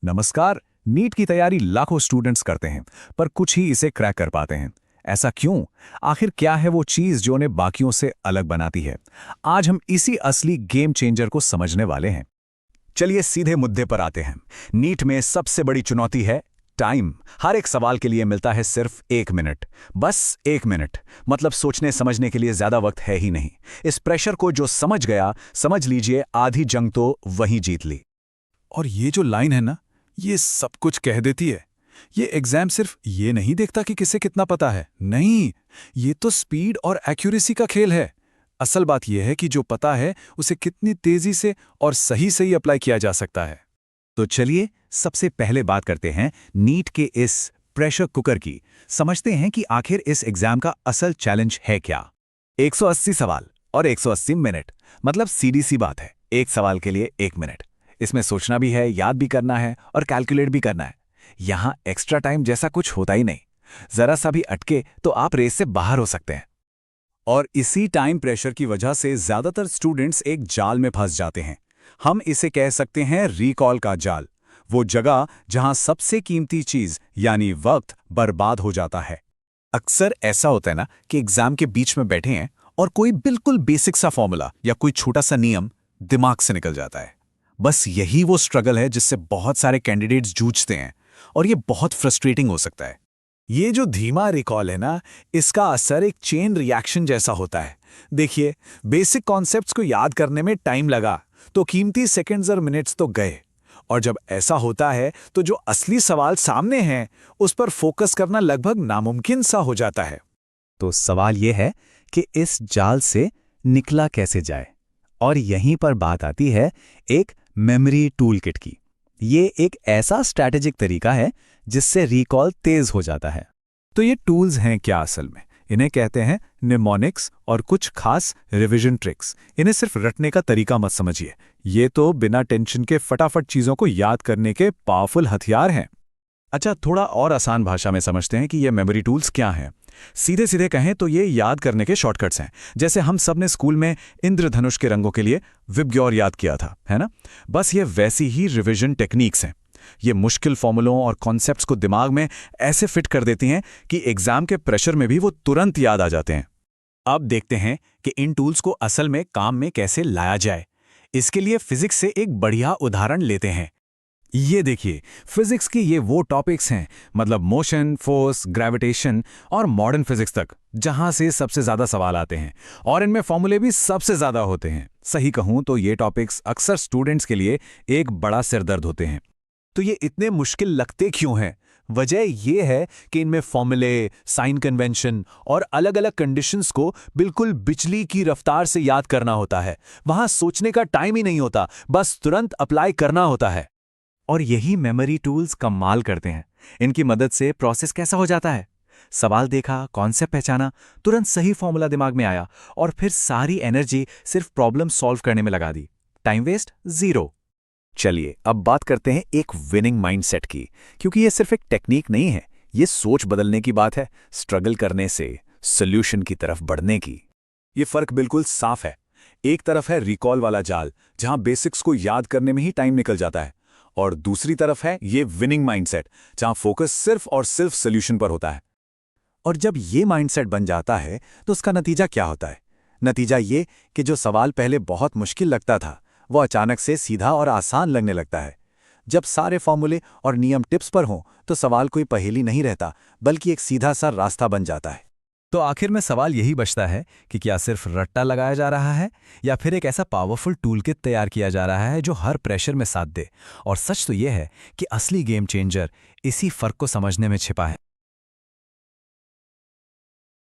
नमस्कार। नीट की तैयारी लाखों स्टूडेंट्स करते हैं, पर कुछ ही इसे क्रैक कर पाते हैं। ऐसा क्यों? आखिर क्या है वो चीज जो उन्हें बाकियों से अलग बनाती है? आज हम इसी असली गेम चेंजर को समझने वाले हैं। चलिए सीधे मुद्दे पर आते हैं। नीट में सबसे बड़ी चुनौती है टाइम। हर एक सवाल के लिए मिलता है सिर्फ 1 मिनट, बस 1 मिनट। मतलब सोचने समझने के लिए ज्यादा वक्त है ही नहीं। इस प्रेशर को जो समझ गया, समझ लीजिए आधी जंग तो वहीं जीत ली। और ये जो लाइन है ना, ये सब कुछ कह देती है। ये एग्जाम सिर्फ ये नहीं देखता कि किसे कितना पता है, नहीं, ये तो स्पीड और एक्यूरेसी का खेल है। असल बात यह है कि जो पता है उसे कितनी तेजी से और सही सही अप्लाई किया जा सकता है। तो चलिए सबसे पहले बात करते हैं नीट के इस प्रेशर कुकर की। समझते हैं कि आखिर इस एग्जाम का असल चैलेंज है क्या। 180 सवाल और 180 मिनट, मतलब सीधी सी बात है। एक सवाल के लिए 1 मिनट। इसमें सोचना भी है, याद भी करना है और कैलकुलेट भी करना है। यहां एक्स्ट्रा टाइम जैसा कुछ होता ही नहीं। जरा सा भी अटके तो आप रेस से बाहर हो सकते हैं। और इसी टाइम प्रेशर की वजह से ज्यादातर स्टूडेंट्स एक जाल में फंस जाते हैं। हम इसे कह सकते हैं रिकॉल का जाल। वो जगह जहां सबसे कीमती चीज यानी वक्त बर्बाद हो जाता है। अक्सर ऐसा होता है ना कि एग्जाम के बीच में बैठे हैं और कोई बिल्कुल बेसिक सा फॉर्मूला या कोई छोटा सा नियम दिमाग से निकल जाता है। बस यही वो स्ट्रगल है जिससे बहुत सारे कैंडिडेट्स जूझते हैं, और ये बहुत फ्रस्ट्रेटिंग हो सकता है। ये जो धीमा रिकॉल है ना, इसका असर एक चेन रिएक्शन जैसा होता है। देखिए, बेसिक कॉन्सेप्ट्स को याद करने में टाइम लगा तो कीमती सेकंड्स और मिनट्स तो गए। और जब ऐसा होता है तो जो असली सवाल सामने हैं उस पर फोकस करना लगभग नामुमकिन सा हो जाता है। तो सवाल यह है कि इस जाल से निकला कैसे जाए। और यहीं पर बात आती है एक मेमोरी टूल किट की। ये एक ऐसा स्ट्रैटेजिक तरीका है जिससे रिकॉल तेज हो जाता है। तो ये टूल्स हैं क्या असल में? इन्हें कहते हैं निमोनिक्स और कुछ खास रिवीजन ट्रिक्स। इन्हें सिर्फ रटने का तरीका मत समझिए, ये तो बिना टेंशन के फटाफट चीजों को याद करने के पावरफुल हथियार हैं। अच्छा, थोड़ा और आसान भाषा में समझते हैं कि ये मेमोरी टूल्स क्या हैं। सीधे सीधे कहें तो ये याद करने के शॉर्टकट्स हैं। जैसे हम सब ने स्कूल में इंद्रधनुष के रंगों के लिए विबग्योर याद किया था, है ना? बस ये वैसी ही रिवीजन टेक्निक्स हैं। ये मुश्किल फॉर्मूलों और कॉन्सेप्ट्स को दिमाग में ऐसे फिट कर देती हैं कि एग्जाम के प्रेशर में भी वो तुरंत याद आ जाते हैं। अब देखते हैं कि इन टूल्स को असल में काम में कैसे लाया जाए। इसके लिए फिजिक्स से एक बढ़िया उदाहरण लेते हैं। ये देखिए, फिजिक्स के ये वो टॉपिक्स हैं, मतलब मोशन, फोर्स, ग्रेविटेशन और मॉडर्न फिजिक्स तक, जहां से सबसे ज्यादा सवाल आते हैं और इनमें फॉर्मूले भी सबसे ज्यादा होते हैं। सही कहूं तो ये टॉपिक्स अक्सर स्टूडेंट्स के लिए एक बड़ा सिरदर्द होते हैं। तो ये इतने मुश्किल लगते क्यों हैं? वजह ये है कि इनमें फॉर्मूले, साइन कन्वेंशन और अलग अलग कंडीशंस को बिल्कुल बिजली की रफ्तार से याद करना होता है। वहां सोचने का टाइम ही नहीं होता, बस तुरंत अप्लाई करना होता है। और यही मेमोरी टूल्स कमाल करते हैं। इनकी मदद से प्रोसेस कैसा हो जाता है? सवाल देखा, कॉन्सेप्ट पहचाना, तुरंत सही फॉर्मूला दिमाग में आया और फिर सारी एनर्जी सिर्फ प्रॉब्लम सॉल्व करने में लगा दी। Time waste zero. चलिए अब बात करते हैं एक विनिंग माइंडसेट की, क्योंकि ये सिर्फ एक टेक्निक नहीं है, ये सोच बदलने की बात है, स्ट्रगल करने से सोल्यूशन की तरफ बढ़ने की। ये फर्क बिल्कुल साफ है। एक तरफ है रिकॉल वाला जाल, जहां बेसिक्स को याद करने में ही टाइम निकल जाता है, और दूसरी तरफ है ये विनिंग माइंडसेट, जहां फोकस सिर्फ और सिर्फ सॉल्यूशन पर होता है। और जब ये माइंडसेट बन जाता है तो उसका नतीजा क्या होता है? नतीजा ये कि जो सवाल पहले बहुत मुश्किल लगता था वो अचानक से सीधा और आसान लगने लगता है। जब सारे फॉर्मूले और नियम टिप्स पर हों तो सवाल कोई पहेली नहीं रहता, बल्कि एक सीधा सा रास्ता बन जाता है। तो आखिर में सवाल यही बचता है कि क्या सिर्फ रट्टा लगाया जा रहा है या फिर एक ऐसा पावरफुल टूल किट तैयार किया जा रहा है जो हर प्रेशर में साथ दे। और सच तो यह है कि असली गेम चेंजर इसी फर्क को समझने में छिपा है।